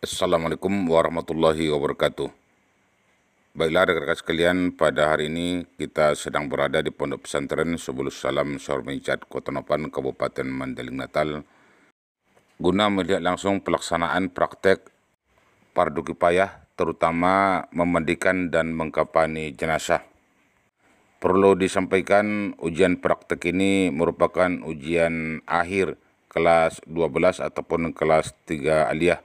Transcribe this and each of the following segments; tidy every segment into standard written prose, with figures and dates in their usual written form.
Assalamualaikum warahmatullahi wabarakatuh. Baiklah rekan-rekan sekalian, pada hari ini kita sedang berada di Pondok Pesantren Subulus Salam Sormencat, Kota Nopan, Kabupaten Mandailing Natal, guna melihat langsung pelaksanaan praktek fardu kifayah, terutama memandikan dan mengkafani jenazah. Perlu disampaikan, ujian praktek ini merupakan ujian akhir kelas 12 ataupun kelas 3 aliyah.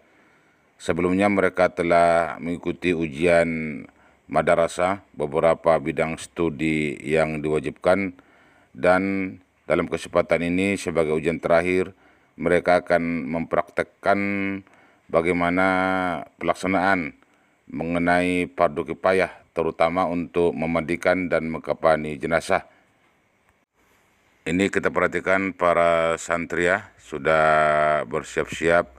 Sebelumnya mereka telah mengikuti ujian madrasah, beberapa bidang studi yang diwajibkan, dan dalam kesempatan ini sebagai ujian terakhir mereka akan mempraktekkan bagaimana pelaksanaan mengenai fardu kifayah, terutama untuk memandikan dan mengkafani jenazah. Ini kita perhatikan para santri ya, sudah bersiap-siap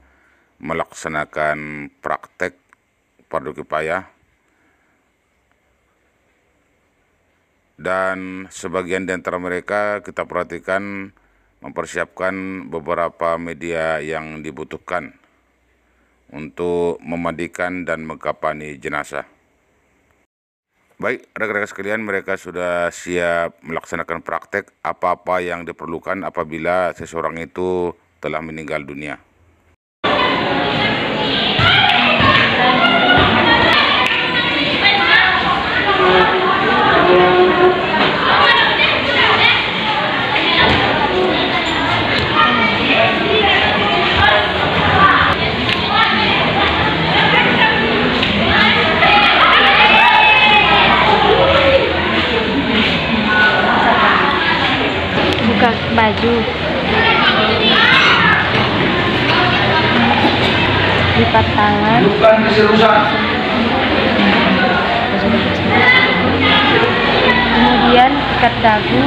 melaksanakan praktek fardu kifayah, dan sebagian di antara mereka kita perhatikan mempersiapkan beberapa media yang dibutuhkan untuk memandikan dan mengkafani jenazah. Baik, rekan-rekan sekalian, mereka sudah siap melaksanakan praktek apa-apa yang diperlukan apabila seseorang itu telah meninggal dunia. Buka baju, lipat tangan, kemudian ikat dagu,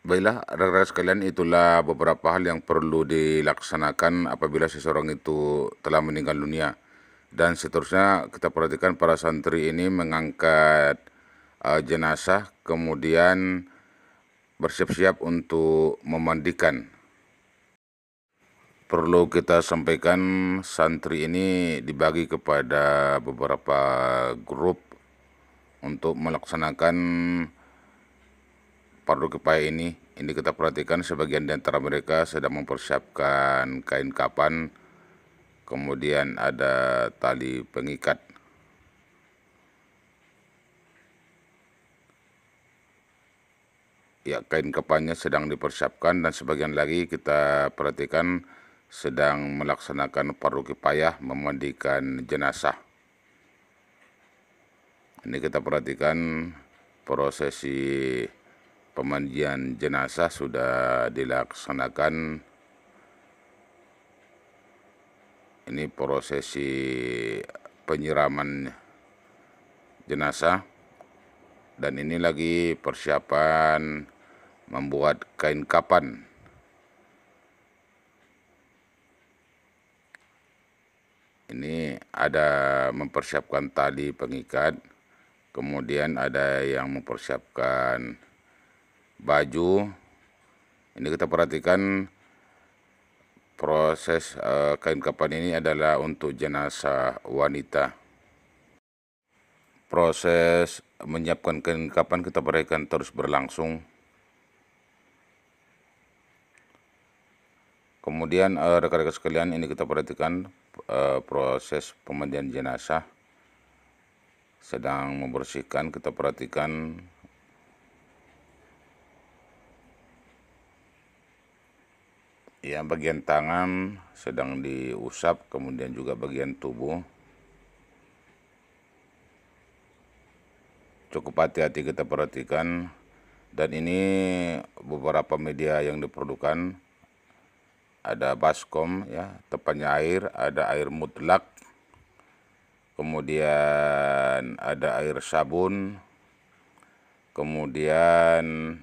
Baiklah, rekan-rekan sekalian, itulah beberapa hal yang perlu dilaksanakan apabila seseorang itu telah meninggal dunia. Dan seterusnya kita perhatikan para santri ini mengangkat jenazah, kemudian bersiap-siap untuk memandikan. Perlu kita sampaikan, santri ini dibagi kepada beberapa grup untuk melaksanakan fardu kifayah ini. Ini kita perhatikan sebagian di antara mereka sedang mempersiapkan kain kapan, kemudian ada tali pengikat. Ya, kain kapannya sedang dipersiapkan, dan sebagian lagi kita perhatikan sedang melaksanakan fardu kifayah memandikan jenazah. Ini kita perhatikan prosesi pemandian jenazah sudah dilaksanakan. Ini prosesi penyiraman jenazah, dan ini lagi persiapan membuat kain kapan. Ini ada mempersiapkan tali pengikat, kemudian ada yang mempersiapkan baju. Ini kita perhatikan proses kain kapan ini adalah untuk jenazah wanita. Proses menyiapkan kain kapan kita perhatikan terus berlangsung. Kemudian rekan-rekan sekalian, ini kita perhatikan proses pemandian jenazah, sedang membersihkan. Kita perhatikan ya, bagian tangan sedang diusap, kemudian juga bagian tubuh. Cukup hati-hati kita perhatikan, dan ini beberapa media yang diperlukan. Ada baskom ya, tepatnya air, ada air mutlak, kemudian ada air sabun, kemudian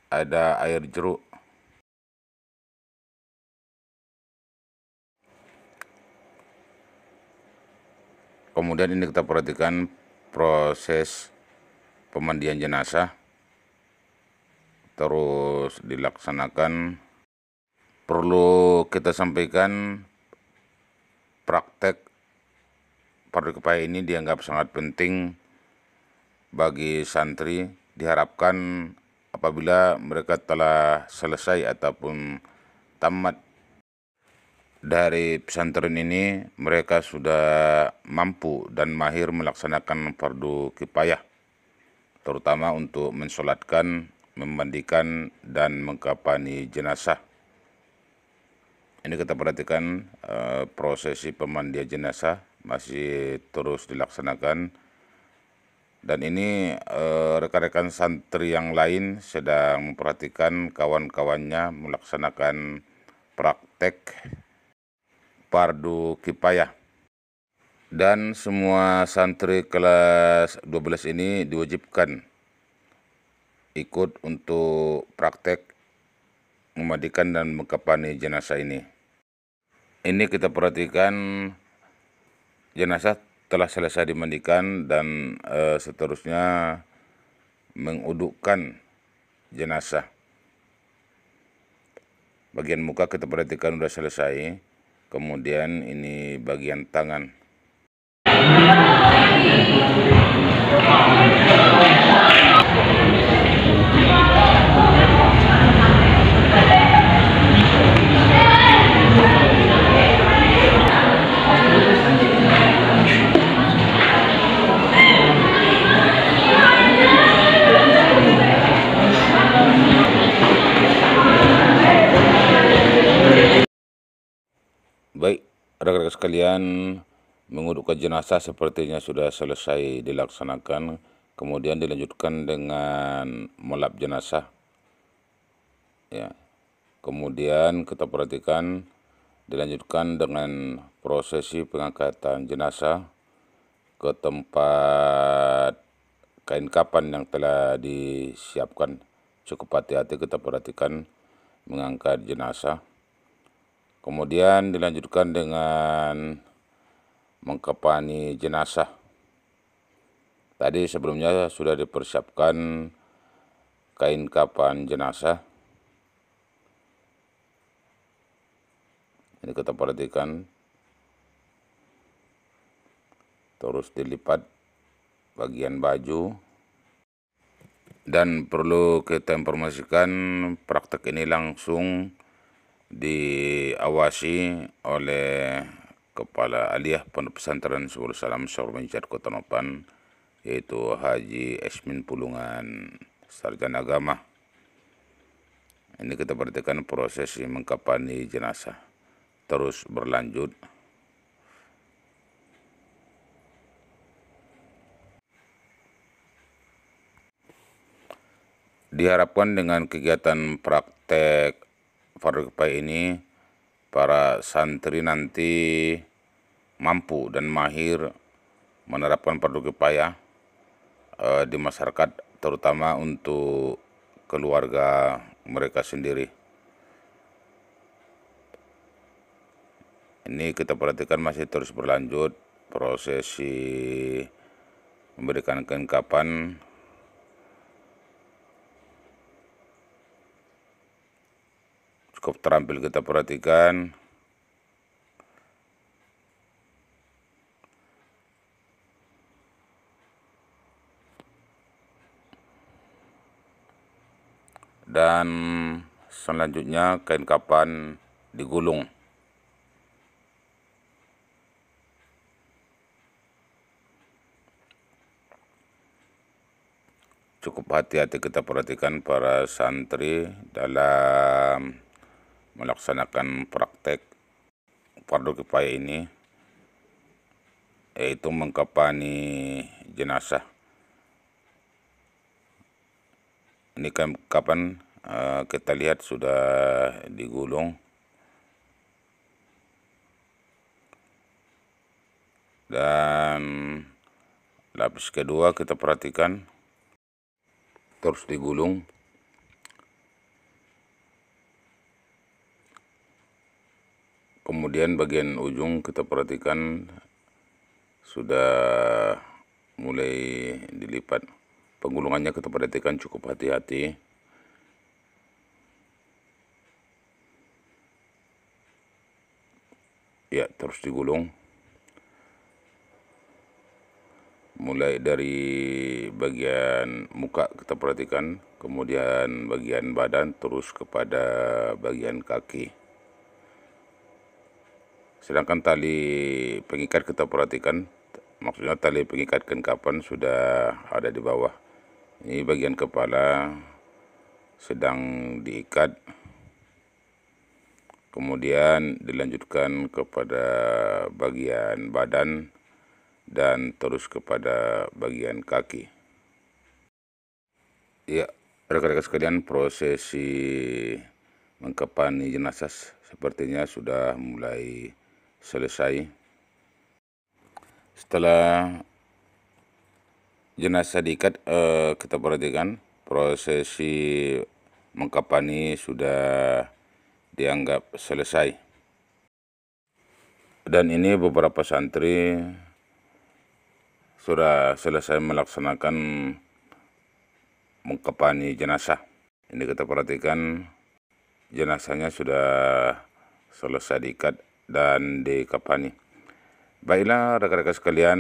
ada air jeruk. Kemudian ini kita perhatikan proses pemandian jenazah terus dilaksanakan. Perlu kita sampaikan, praktek fardu kifayah ini dianggap sangat penting bagi santri. Diharapkan apabila mereka telah selesai ataupun tamat dari pesantren ini, mereka sudah mampu dan mahir melaksanakan fardu kifayah, terutama untuk mensolatkan, memandikan, dan mengkafani jenazah. Ini kita perhatikan prosesi pemandian jenazah masih terus dilaksanakan, dan ini rekan-rekan santri yang lain sedang memperhatikan kawan-kawannya melaksanakan praktek fardu kifayah. Dan semua santri kelas 12 ini diwajibkan ikut untuk praktek memandikan dan mengkafani jenazah ini. Ini kita perhatikan jenazah telah selesai dimandikan dan seterusnya mengudukkan jenazah. Bagian muka kita perhatikan sudah selesai, kemudian ini bagian tangan. Baik, rekan-rekan sekalian, mengudukkan jenazah sepertinya sudah selesai dilaksanakan. Kemudian dilanjutkan dengan melap jenazah. Ya. Kemudian kita perhatikan dilanjutkan dengan prosesi pengangkatan jenazah ke tempat kain kafan yang telah disiapkan. Cukup hati-hati kita perhatikan mengangkat jenazah. Kemudian dilanjutkan dengan mengkafani jenazah. Tadi sebelumnya sudah dipersiapkan kain kafan jenazah. Ini kita perhatikan, terus dilipat bagian baju. Dan perlu kita informasikan, praktek ini langsung diawasi oleh Kepala Aliyah Pondok Pesantren Subul Salam Sormenjat Kota Nopan, yaitu Haji Esmin Pulungan, Sarjana Agama. Ini kita perhatikan prosesi mengkafani jenazah terus berlanjut. Diharapkan dengan kegiatan praktek fardu kifayah ini, para santri nanti mampu dan mahir menerapkan fardu kifayah di masyarakat, terutama untuk keluarga mereka sendiri. Ini kita perhatikan masih terus berlanjut prosesi memberikan kain kafan. Cukup terampil kita perhatikan. Dan selanjutnya kain kafan digulung. Cukup hati-hati kita perhatikan para santri dalam melaksanakan praktek fardu kifayah ini, yaitu mengkafani jenazah. Ini kan kapan kita lihat sudah digulung. Dan lapis kedua kita perhatikan terus digulung. Kemudian bagian ujung kita perhatikan sudah mulai dilipat. Penggulungannya kita perhatikan cukup hati-hati. Ya, terus digulung. Mulai dari bagian muka kita perhatikan, kemudian bagian badan, terus kepada bagian kaki. Sedangkan tali pengikat kita perhatikan, maksudnya tali pengikat kapan sudah ada di bawah. Ini bagian kepala sedang diikat, kemudian dilanjutkan kepada bagian badan dan terus kepada bagian kaki. Ya, rekan-rekan sekalian, prosesi mengkapani jenazah sepertinya sudah mulai selesai. Setelah jenazah diikat, kita perhatikan prosesi mengkapani sudah dianggap selesai. Dan ini beberapa santri sudah selesai melaksanakan mengkapani jenazah. Ini kita perhatikan jenazahnya sudah selesai diikat dan dikapani. Baiklah rekan-rekan sekalian,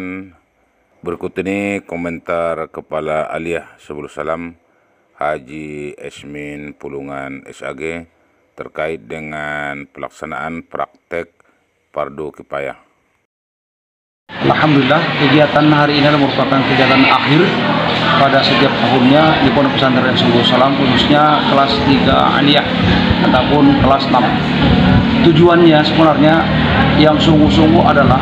berikut ini komentar Kepala Aliyah Subul Salam Haji Esmin Pulungan SAG terkait dengan pelaksanaan praktek fardu kifayah. Alhamdulillah, kegiatan hari ini merupakan kegiatan akhir pada setiap tahunnya di Pondok Pesantren Subul Salam, khususnya kelas 3 aliyah ataupun kelas 6. Tujuannya sebenarnya yang sungguh-sungguh adalah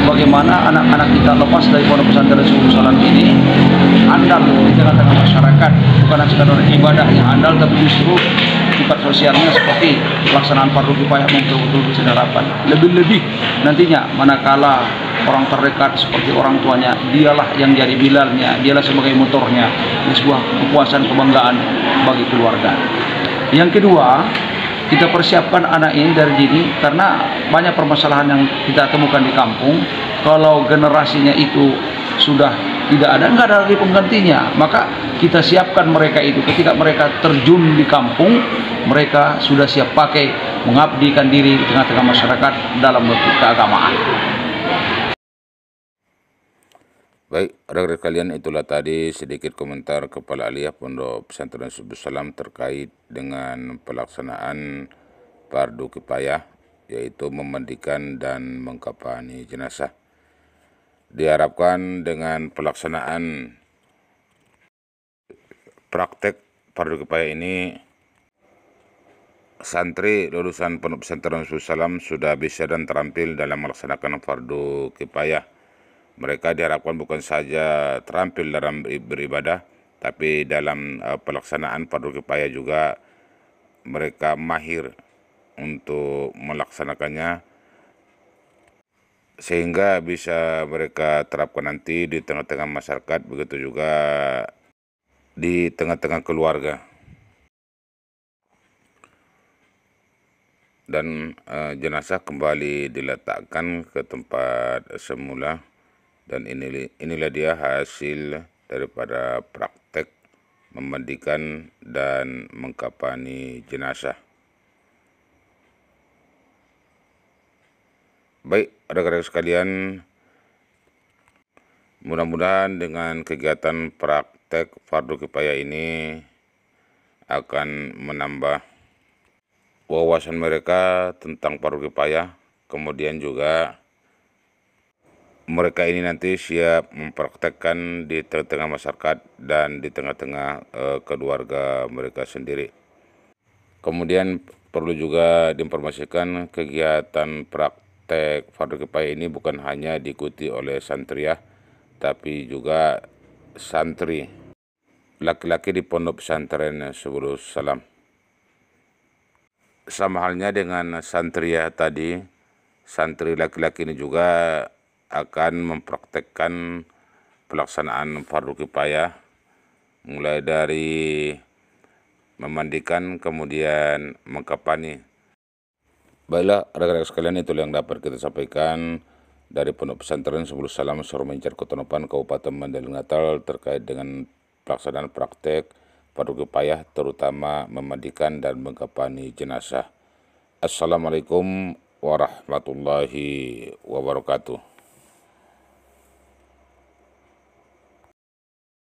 bagaimana anak-anak kita lepas dari Pondok Pesantren Subul Salam ini andal di tengah-tengah masyarakat, bukan sekadar ibadah yang andal, tapi justru sifat sosialnya seperti pelaksanaan fardu kifayah betul-betul bisa diterapkan. Lebih-lebih nantinya manakala orang terdekat seperti orang tuanya, dialah yang jadi bilalnya, dialah sebagai motornya. Ini sebuah kepuasan, kebanggaan bagi keluarga. Yang kedua, kita persiapkan anak ini dari dini karena banyak permasalahan yang kita temukan di kampung. Kalau generasinya itu sudah tidak ada, nggak ada lagi penggantinya, maka kita siapkan mereka itu ketika mereka terjun di kampung, mereka sudah siap pakai mengabdikan diri di tengah-tengah masyarakat dalam bentuk keagamaan. Baik, rekan-rekan kalian, itulah tadi sedikit komentar Kepala Aliyah Pondok Pesantren Subul Salam terkait dengan pelaksanaan fardu kifayah, yaitu memandikan dan mengkafani jenazah. Diharapkan dengan pelaksanaan praktek fardu kifayah ini, santri lulusan Pondok Pesantren Subul Salam sudah bisa dan terampil dalam melaksanakan fardu kifayah. Mereka diharapkan bukan saja terampil dalam beribadah, tapi dalam pelaksanaan fardu kifayah juga mereka mahir untuk melaksanakannya, sehingga bisa mereka terapkan nanti di tengah-tengah masyarakat, begitu juga di tengah-tengah keluarga. Dan jenazah kembali diletakkan ke tempat semula. Dan inilah dia hasil daripada praktek memandikan dan mengkafani jenazah. Baik, rekan-rekan sekalian, mudah-mudahan dengan kegiatan praktek fardu kifayah ini akan menambah wawasan mereka tentang fardu kifayah, kemudian juga mereka ini nanti siap mempraktekkan di tengah-tengah masyarakat dan di tengah-tengah keluarga mereka sendiri. Kemudian perlu juga diinformasikan kegiatan praktek fardu kifayah ini bukan hanya diikuti oleh santriah, tapi juga santri laki-laki di Pondok Pesantren Subul Salam. Sama halnya dengan santriah tadi, santri laki-laki ini juga akan mempraktekkan pelaksanaan fardu kifayah mulai dari memandikan kemudian mengkapani. Baiklah rekan-rekan sekalian, itu yang dapat kita sampaikan dari Pondok Pesantren Subul Salam Sormencar Kotonopan Kabupaten Mandailing Natal terkait dengan pelaksanaan praktek fardu kifayah terutama memandikan dan mengkapani jenazah. Assalamualaikum warahmatullahi wabarakatuh.